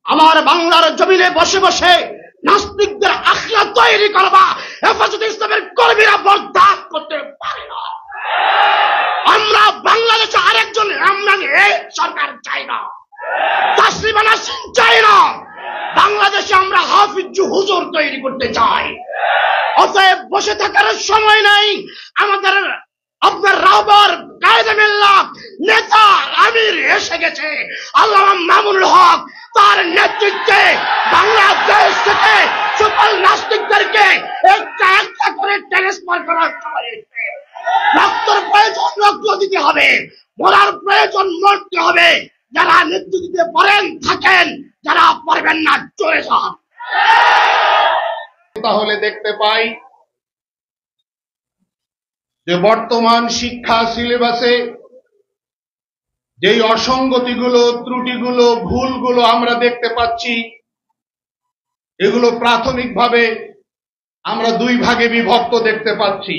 আমার বাংলার জমিনে বসে বসে নাস্তিকদের আখড়া তৈরি করবা হেফাজতে ইসলামের কর্মীরা বরদাস্ত করতে পারে না। আমরা বাংলাদেশে আরেকজন ইমরান সরকার চাই না, তাসলিমা নাসরিন চাই না। বাংলাদেশে আমরা হাফিজ হুজুর তৈরি করতে চাই। অতএব বসে থাকার সময় নাই আমাদের। আপনার রাহবার কায়েদে মিল্লাত নেতা আমির এসে গেছে আল্লামা মামুনুল হক, তার নেতৃত্বে বাংলাদেশ থেকে সকল নাস্তিকদেরকে একটা একটা করে ট্রান্সফার করার সময় এসেছে। রক্তের প্রয়োজন রক্ত দিতে হবে, মরার প্রয়োজন মরতে হবে। যারা নেতৃত্ব দিতে পারেন থাকেন, যারা পারবেন না চলে যান। তাহলে দেখতে পাই যে বর্তমান শিক্ষা সিলেবাসে যেই অসঙ্গতিগুলো, ত্রুটিগুলো, ভুলগুলো আমরা দেখতে পাচ্ছি, এগুলো প্রাথমিকভাবে আমরা দুই ভাগে বিভক্ত দেখতে পাচ্ছি।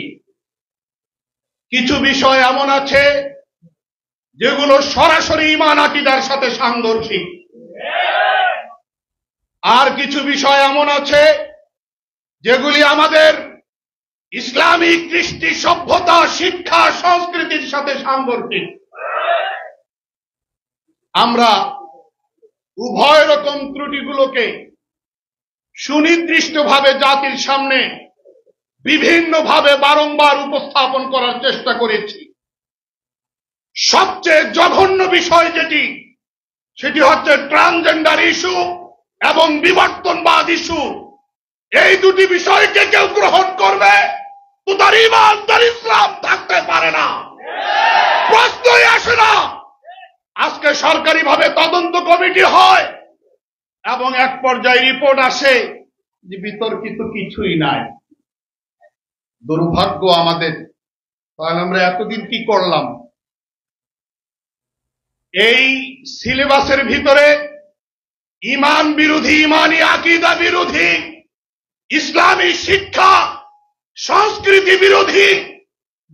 কিছু বিষয় এমন আছে যেগুলো সরাসরি ঈমান আকীদার সাথে সাংঘর্ষিক, আর কিছু বিষয় এমন আছে যেগুলি আমাদের ইসলামিক কৃষ্টি, সভ্যতা, শিক্ষা, সংস্কৃতির সাথে সাংঘর্ষিক। আমরা উভয় রকম ত্রুটিগুলোকে সুনির্দিষ্টভাবে জাতির সামনে বিভিন্নভাবে বারংবার উপস্থাপন করার চেষ্টা করেছি। সবচেয়ে জঘন্য বিষয় যেটি, সেটি হচ্ছে ট্রান্সজেন্ডার ইস্যু এবং বিবর্তনবাদ ইস্যু। এই দুটি বিষয়কে কেউ গ্রহণ করবে তো তার ঈমান, তার ইসলাম থাকতে পারে না, প্রশ্নই আসে না। আজকে সরকারিভাবে তদন্ত কমিটি হয় এবং এক পর্যায়ে রিপোর্ট আসে যে বিতর্কিত কিছুই নাই। দুর্ভাগ্য আমাদের। তাহলে আমরা এতদিন কি করলাম? এই সিলেবাসের ভিতরে ঈমান বিরোধী, ঈমানি আকীদা বিরোধী, ইসলামী শিক্ষা সংস্কৃতি বিরোধী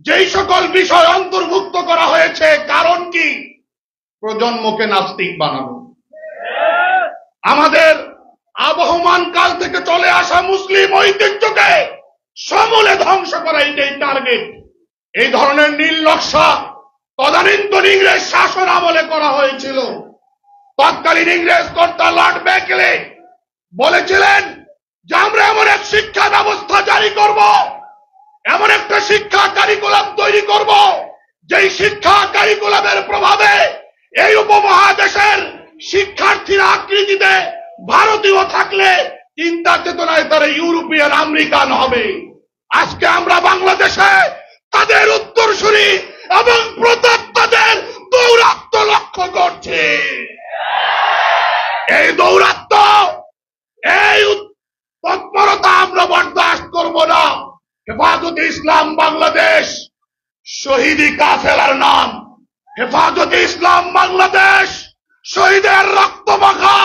যেই সকল বিষয় অন্তর্ভুক্ত করা হয়েছে, কারণ কি? প্রজন্মকে নাস্তিক বানানো। আমাদের আবহমান কাল থেকে চলে আসা মুসলিম ঐতিহ্যকে সমূলে ধ্বংস করা এটাই টার্গেট। এই ধরনের নীল নকশা তদানীন্তন ইংরেজ শাসন আমলে করা হয়েছিল। তৎকালীন ইংরেজ কর্তা লর্ড বেকেলে বলেছিলেন যে আমরা এমন এক শিক্ষা ব্যবস্থা জারি করব, এমন একটা শিক্ষা কারিকুলাম তৈরি করব, যেই শিক্ষা কারিকুলামের প্রভাবে এই উপমহাদেশের শিক্ষার্থীরা আকৃতিতে ভারতীয় থাকলে চিন্তা চেতনায় তারা ইউরোপিয়ান আমেরিকান হবে। আজকে আমরা বাংলাদেশে তাদের উত্তরসূরি এবং প্রতাপ্তাদের দৌরাত্ম লক্ষ্য করছি। এই দৌরাত্ম, এই তৎপরতা আমরা বরদাস্ত করব না। হেফাজতে ইসলাম বাংলাদেশ শহীদি কাফেলার নাম। হেফাজতে ইসলাম বাংলাদেশ শহীদের রক্ত মাখা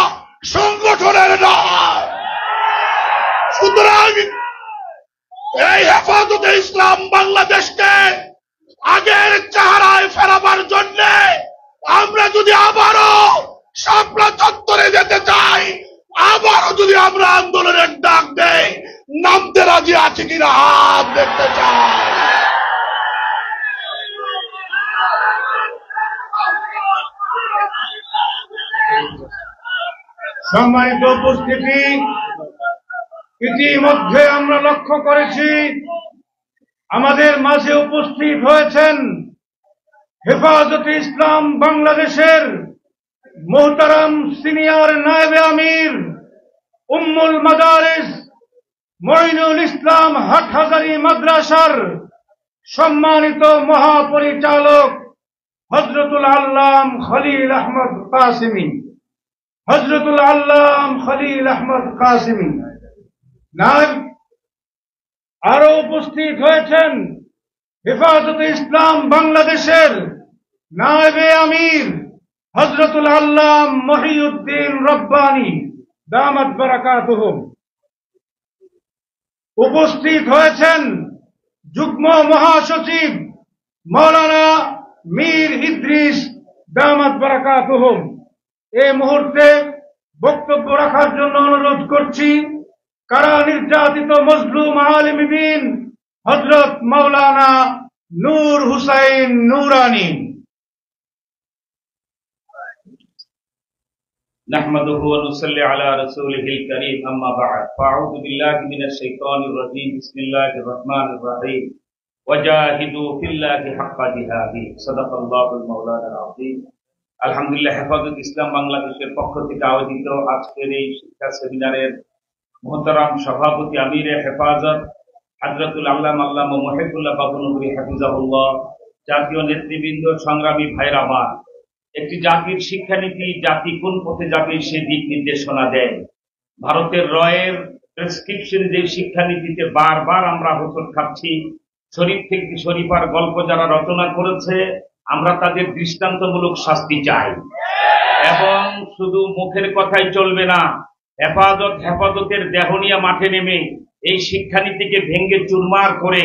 সংগঠনের নাম। সুতরাং এই হেফাজতে ইসলাম বাংলাদেশকে আগের চেহারায় ফেরাবার জন্য আমরা যদি আবারও শাপলা চত্বরে যেতে চাই, আবারও যদি আমরা আন্দোলনের ডাক দেই, নামতে রাজি আছে কিনা হাত দেখতে চাই। সম্মানিত উপস্থিতি, ইতিমধ্যে আমরা লক্ষ্য করেছি আমাদের মাঝে উপস্থিত হয়েছেন হেফাজতে ইসলাম বাংলাদেশের মোহতারাম সিনিয়র নায়েবে আমির উম্মুল মাদারিস মঈনুল ইসলাম হাটহাজারী মাদ্রাসার সম্মানিত মহাপরিচালক হযরতুল আল্লাম খলিল আহমদ কাসেমী, হযরতুল আল্লাম খলিল আহমদ কাসেমী। নায়েব আরো উপস্থিত হয়েছেন হেফাজতে ইসলাম বাংলাদেশের নায়েবে আমির হযরতুল আল্লাম মহিউদ্দিন রব্বানী দামাত বারাকাতুহুম। উপস্থিত হয়েছেন যুগ্ম মহাসচিব মাওলানা মীর ইদ্রিস দামাত বারাকাতুহুম। এই মুহূর্তে বক্তব্য রাখার জন্য অনুরোধ করছি কারা নির্যাতিত মজলুম আলেম দ্বীন হযরত মাওলানা নূর হুসাইন নুরানী। نحمده ونصلي على رسوله الكريم أما بعد فأعوذ بالله من الشيطان الرجيم بسم الله الرحمن الرحيم وجاهدوا في الله حق جهاده صدق الله المولانا العظيم। আলহামদুলিল্লাহ, হেফাজত ইসলাম বাংলাদেশের পক্ষ থেকে আয়োজিত আজকের এই শিক্ষা সেমিনারের মুহতারাম সভাপতি আমিরে হেফাজত হযরতুল আল্লামা আল্লামা মুহিবুল্লাহ বাবুনগরী হাফিজাহুল্লাহ, জাতীয় নেতৃবৃন্দ, সংগ্রামী ভাইরা আমার, একটি জাতির শিক্ষানীতি জাতি কোন পথে যাবে সে দিক নির্দেশনা দেয়। ভারতের রয়ের প্রেসক্রিপশন যে শিক্ষানীতিতে বারবার আমরা হোঁচট খাচ্ছি, শরীফ থেকে শরীফার গল্প যারা রচনা করেছে আমরা তাদের দৃষ্টান্তমূলক শাস্তি চাই। এবং শুধু মুখের কথাই চলবে না, হেফাজতের দেহনিয়া মাঠে নেমে এই শিক্ষানীতিকে ভেঙ্গে চুরমার করে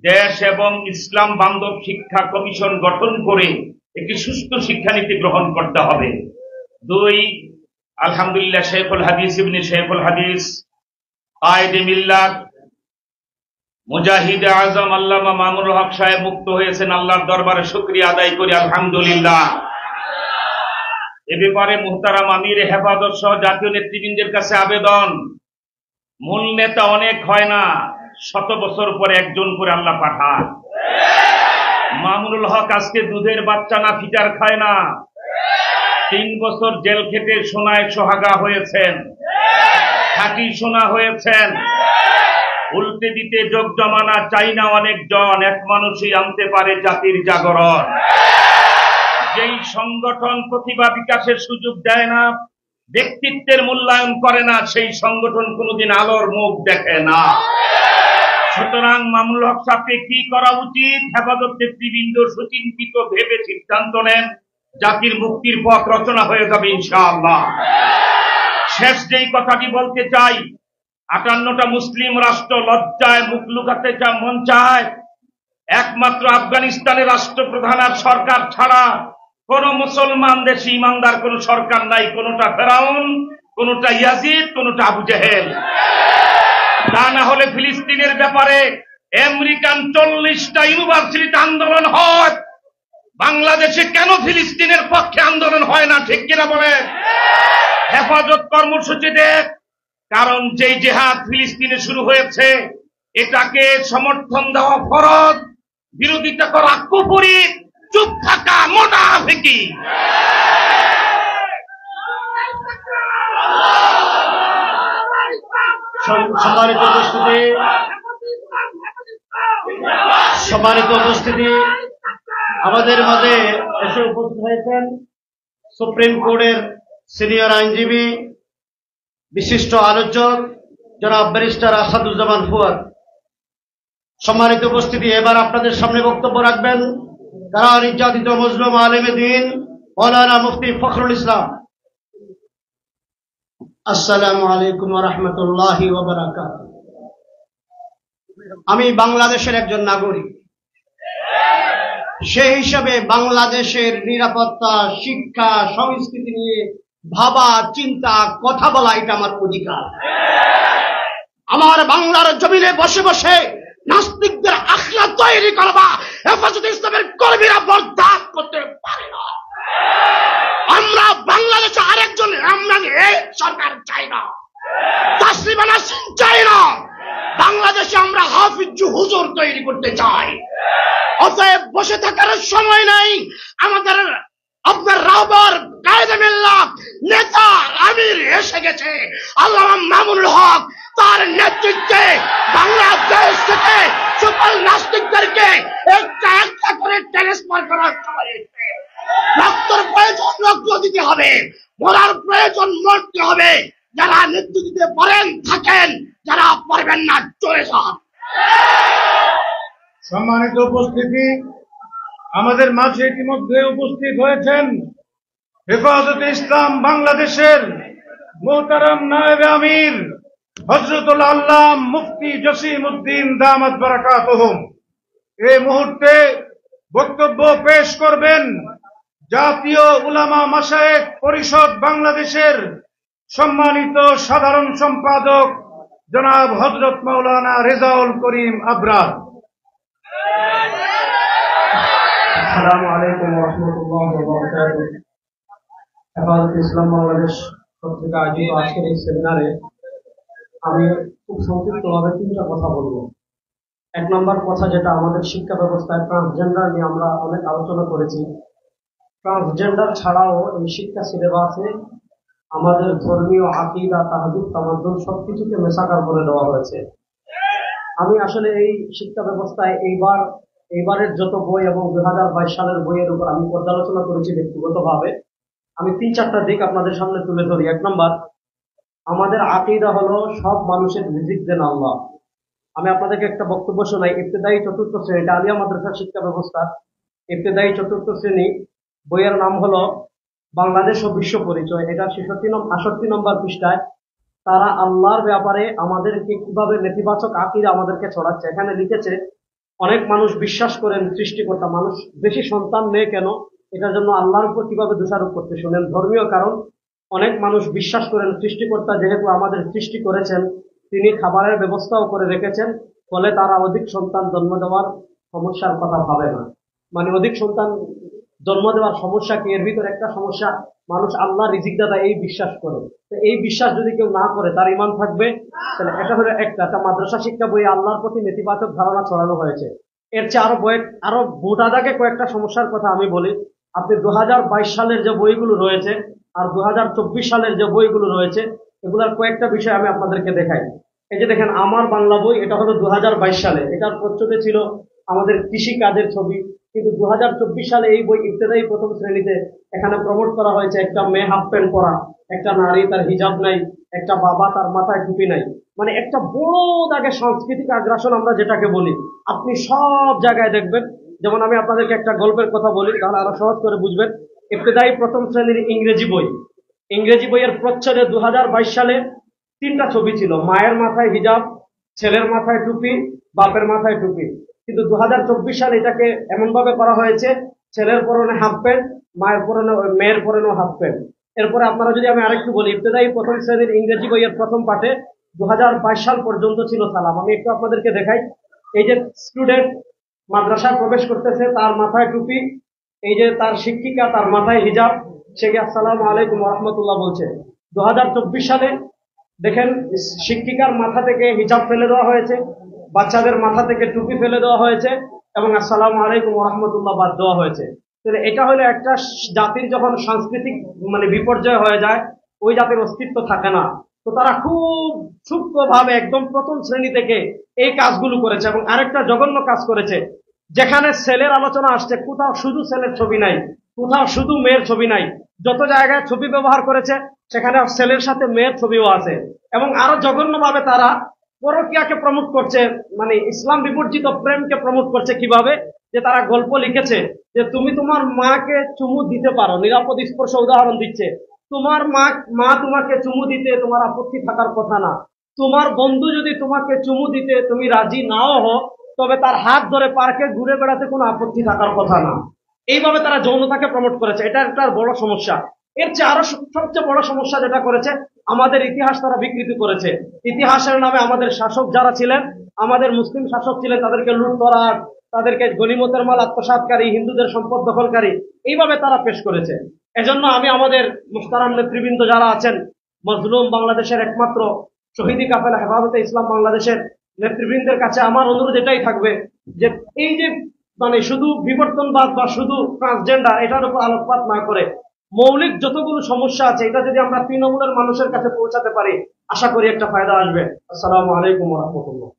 দেশ এবং ইসলাম বান্ধব শিক্ষা কমিশন গঠন করে একটি সুস্থ শিক্ষানীতি গ্রহণ করতে হবে। দুই, আলহামদুলিল্লাহ, শেখুল হাদিস ইবনে শেখুল হাদিস কায়েদে মিল্লাত মুজাহিদে আজম আল্লামা মামুনুল হক সাহেব মুক্ত হয়েছেন। আল্লাহর দরবারে শুকরিয়া আদায় করি আলহামদুলিল্লাহ। এ ব্যাপারে মুহতারাম আমির হেফাজত সহ জাতীয় নেতৃবৃন্দের কাছে আবেদন, মূল নেতা অনেক হয় না, 100 বছর পরে একজন করে আল্লাহ পাঠায়। মামুনুল হক আজকে দুধের বাচ্চা না ফিটার খায় না, 3 বছর জেল খেটে সোনায় সোহাগা হয়েছেন, খাঁটি সোনা হয়েছেন। উল্টে দিতে যোগ জমানা চাই না অনেকজন, এক মানুষই আনতে পারে জাতির জাগরণ। যেই সংগঠন প্রতিভা বিকাশের সুযোগ দেয় না, ব্যক্তিত্বের মূল্যায়ন করে না, সেই সংগঠন কোনোদিন আলোর মুখ দেখে না। সুতরাং মামুনুল হক সাহেবকে কি করা উচিত? হেফাজত নেতৃবৃন্দ সুচিন্তিত ভেবে সিদ্ধান্ত নেন, জাতির মুক্তির পথ রচনা হয়ে যাবে ইনশাআল্লাহ। শেষ যেই কথাটি বলতে চাই, 58টা মুসলিম রাষ্ট্র লজ্জায় মুখ লুকাতে মন চায়, একমাত্র আফগানিস্তানের রাষ্ট্রপ্রধান আর সরকার ছাড়া কোন মুসলমান দেশে ইমানদার কোন সরকার নাই। কোনটা ফেরাউন, কোনটা ইয়াজিদ, কোনটা আবু জেহেল। তা না হলে ফিলিস্তিনের ব্যাপারে আমেরিকান 40টা ইউনিভার্সিটিতে আন্দোলন হয়, বাংলাদেশে কেন ফিলিস্তিনের পক্ষে আন্দোলন হয় না? ঠিক কিনা বলে? হেফাজত কর্মসূচি দেখ, কারণ যেই জেহাদ ফিলিস্তিনে শুরু হয়েছে এটাকে সমর্থন দেওয়া ফরজ, বিরোধিতা করা কুফরি, চুপ থাকা মুনাফিকি। সম্মানিত উপস্থিতি, আমাদের মাঝে এসে উপস্থিত হয়েছেন সুপ্রিম কোর্টের সিনিয়র আইনজীবী, বিশিষ্ট আলোচক জনাব ব্যারিস্টার আসাদুজ্জামান ফুয়াদ। সম্মানিত উপস্থিতি, এবার আপনাদের সামনে বক্তব্য রাখবেন কারা নির্যাতিত মজলুম আলেমে দ্বীন মাওলানা মুফতি ফখরুল ইসলাম। আসসালামু আলাইকুম ওয়া রাহমাতুল্লাহি ওয়া বারাকাতুহু। আমি বাংলাদেশের একজন নাগরিক, সেই হিসাবে বাংলাদেশের নিরাপত্তা, শিক্ষা, সংস্কৃতি নিয়ে ভাবা, চিন্তা, কথা বলা এটা আমার অধিকার। আমার বাংলার জমিনে বসে বসে নাস্তিকদের আখড়া তৈরি করবা হেফাজত ইসলামের কর্মীরা বরদাস্ত করতে পারে না। আমরা বাংলাদেশে আরেকজন ইমরান সরকার চাই না, তাসলিমা নাসরিন চাই না। বাংলাদেশে আমরা হাফিজ হুজুর তৈরি করতে চাই। অতএব বসে থাকার সময় নাই আমাদের। আপনার রাহবার কায়েদে মিল্লাত নেতা আমির এসে গেছে, আল্লামা মামুনুল হক, তার নেতৃত্বে বাংলাদেশ থেকে সকল নাস্তিকদেরকে একটা একটা করে ট্রান্সফার করার সময় এসেছে। রক্তের প্রয়োজন রক্ত দিতে হবে, মরার প্রয়োজন মরতে হবে। যারা নেতৃত্ব দিতে পারেন থাকেন, যারা পারবেন না চলে যান। সম্মানিত উপস্থিতি, আমাদের মাঝে ইতিমধ্যে উপস্থিত হয়েছেন হেফাজতে ইসলাম বাংলাদেশের মোহতারাম নায়েবে আমির হযরতুল আল্লাম মুফতি জসিম উদ্দিন দামাত বারাকাতুহুম। এই মুহূর্তে বক্তব্য পেশ করবেন জাতীয় উলামা মাশায়েখ পরিষদ বাংলাদেশের সম্মানিত সাধারণ সম্পাদক জনাব হযরত মাওলানা রেজাউল করিম আবরার। আসসালামু আলাইকুম ওয়া রাহমাতুল্লাহি ওয়া বারাকাতুহু। হেফাজতে ইসলাম বাংলাদেশ কর্তৃক আয়োজিত আজকের এই সেমিনারে আমি খুব সংক্ষিপ্তভাবে তিনটা কথা বলবো। এক নম্বর কথা, যেটা আমাদের শিক্ষা ব্যবস্থায় ট্রান্সজেন্ডার নিয়ে আমরা অনেক আলোচনা করেছি। ট্রান্সজেন্ডার ছাড়াও এই শিক্ষা সিলেবাসে আমাদের ধর্মীয় আকীদা, তাহজিব, তামাদ্দুন সবকিছুকে মেশাকার করে দেওয়া হয়েছে। আমি আসলে এই শিক্ষা ব্যবস্থায় এইবারের যত বই এবং 2022 সালের বইয়ের উপর আমি পর্যালোচনা করেছি ব্যক্তিগতভাবে। আমি 3-4টা দিক আপনাদের সামনে তুলে ধরি। এক নম্বর, আমাদের আকীদা হলো সব মানুষের রিজিক দেন আল্লাহ। আমি আপনাদেরকে একটা বক্তব্য শোনাই। ইবতেদায়ী 4র্থ শ্রেণী, এটা আলিয়া মাদ্রাসা শিক্ষা ব্যবস্থা, ইবতেদায়ী 4র্থ শ্রেণী, বইয়ের নাম হলো বাংলাদেশ ও বিশ্ব পরিচয়। এটা 68 নম্বর পৃষ্ঠায় তারা আল্লাহর ব্যাপারে আমাদেরকে কিভাবে নেতিবাচক আকীদা আমাদেরকে ছড়াচ্ছে। এখানে লিখেছে, অনেক মানুষ বিশ্বাস করেন সৃষ্টিকর্তা, মানুষ বেশি সন্তান নেয় কেন, এটার জন্য আল্লাহর উপর কিভাবে দোষারোপ করতে শোনেন। ধর্মীয় কারণ, অনেক মানুষ বিশ্বাস করেন সৃষ্টিকর্তা যেহেতু আমাদের সৃষ্টি করেছেন, তিনি খাবারের ব্যবস্থাও করে রেখেছেন, ফলে তারা অধিক সন্তান জন্ম দেওয়ার সমস্যার কথা ভাবে না। মানে অধিক সন্তান জন্ম দেওয়ার সমস্যা কি, এর ভিতরে একটা সমস্যা, মানুষ আল্লাহ রিজিক দাতা এই বিশ্বাস করে। তো এই বিশ্বাস যদি কেউ না করে তার ঈমান থাকবে। তাহলে এটা হলো একটা মাদ্রাসা শিক্ষা বই আল্লাহর প্রতি নেতিবাচক ধারণা ছড়ানো হয়েছে। এর চেয়ে আরো মোটা দাগে কয়েকটা সমস্যার কথা আমি বলি। আপনি 2022 সালের যে বইগুলো রয়েছে আর 2024 সালের যে বইগুলো রয়েছে, এগুলার কয়েকটা বিষয় আমি আপনাদেরকে দেখাই। এই যে দেখেন, আমার বাংলা বই, এটা হলো 2022 সালে, এটার প্রচ্ছদে ছিল আমাদের কৃষি কাজের ছবি। কিন্তু 2024 সালে এই বই ইবতেদায়ী 1ম শ্রেণীতে এখানে প্রমোট করা হয়েছে একটা মেয়ে হাফ প্যান্ট পরা, একটা নারী তার হিজাব নাই, একটা বাবা তার মাথায় টুপি নাই। মানে একটা বড় দাগে সাংস্কৃতিক আগ্রাসন আমরা যেটাকে বলি, আপনি সব জায়গায় দেখবেন। যেমন আমি আপনাদেরকে একটা গল্পের কথা বলি, তাহলে আরো সহজ করে বুঝবেন। ইবতেদায়ী 1ম শ্রেণীর ইংরেজি বইয়ের প্রচ্ছদে 2022 সালে 3টা ছবি ছিল, মায়ের মাথায় হিজাব, ছেলের মাথায় টুপি, বাপের মাথায় টুপি। কিন্তু 2024 সালে এটাকে এমন ভাবে করা হয়েছে, ছেলের পরনে হাফ প্যান্ট, মেয়ের পরনেও হাফ প্যান্ট। এরপরে আপনারা যদি আমি আরেকটু বলি, ইবতেদায়ী 1ম শ্রেণীর ইংরেজি বইয়ের প্রথম পাঠে 2022 সাল পর্যন্ত ছিল সালাম। আমি একটু আপনাদেরকে দেখাই। এই যে স্টুডেন্ট মাদ্রাসায় প্রবেশ করতেছে, তার মাথায় টুপি, এই যে তার শিক্ষিকা, তার মাথায় হিজাব, সে আসসালামু আলাইকুম ওয়া রাহমাতুল্লাহ বলছে। 2024 সালে দেখেন, শিক্ষিকার মাথা থেকে হিজাব ফেলে দেওয়া হয়েছে, বাচ্চাদের মাথা থেকে টুপি ফেলে দেওয়া হয়েছে এবং আসসালামু আলাইকুম ওয়া রাহমাতুল্লাহ বাদ দেওয়া হয়েছে। এটা হলো একটা জাতির যখন সাংস্কৃতিক বিপর্যয় হয়ে যায়, ওই জাতির অস্তিত্ব থাকে না। তো তারা খুব সূক্ষ্মভাবে একদম 1ম শ্রেণী থেকে এই কাজগুলো করেছে। এবং আরেকটা জঘন্য কাজ করেছে, যেখানে ছেলের আলোচনা আসছে, কোথাও শুধু ছেলের ছবি নাই, কোথাও শুধু মেয়ের ছবি নাই, যত জায়গায় ছবি ব্যবহার করেছে সেখানে ছেলের সাথে মেয়ের ছবিও আছে। এবং আরো জঘন্যভাবে তারা পরকীয়াকে প্রমোট করছে, ইসলাম বিবর্জিত প্রেমকে প্রমোট করছে। কিভাবে? যে তারা গল্প লিখেছে যে তুমি তোমার মাকে চুমু দিতে পারো, নিরাপদ স্পর্শ উদাহরণ দিচ্ছে। তোমার মা তোমাকে চুমু দিতে তোমার আপত্তি থাকার কথা না। তোমার বন্ধু যদি তোমাকে চুমু দিতে তুমি রাজি নাও হো, তবে তার হাত ধরে পার্কে ঘুরে বেড়াতে কোনো আপত্তি থাকার কথা না। এইভাবে তারা যৌনতাকে প্রমোট করেছে। এটা একটা বড় সমস্যা। এর চেয়ে আরো সবচেয়ে বড় সমস্যা যেটা করেছে, আমাদের ইতিহাস তারা বিকৃতি করেছে। ইতিহাসের নামে আমাদের শাসক যারা ছিলেন, আমাদের মুসলিম শাসক ছিলেন, তাদেরকে লুটতরাট, তাদেরকে গনিমতের মাল আত্মসাৎকারী, হিন্দুদের সম্পদ দখলকারী, এইভাবে তারা পেশ করেছে। এজন্য আমি আমাদের মুহতারাম নেতৃবৃন্দ যারা আছেন, মজলুম বাংলাদেশের একমাত্র শহীদি কাফেলা হেফাজতে ইসলাম বাংলাদেশের নেতৃবৃন্দের কাছে আমার অনুরোধ এটাই থাকবে যে এই যে শুধু বিবর্তনবাদ বা শুধু ট্রান্সজেন্ডার, এটার উপর আলোকপাত না করে মৌলিক যতগুলো সমস্যা আছে, এটা যদি আমরা তৃণমূলের মানুষের কাছে পৌঁছাতে পারি, আশা করি একটা ফায়দা আসবে। আসসালামু আলাইকুম ওয়া রাহমাতুল্লাহ।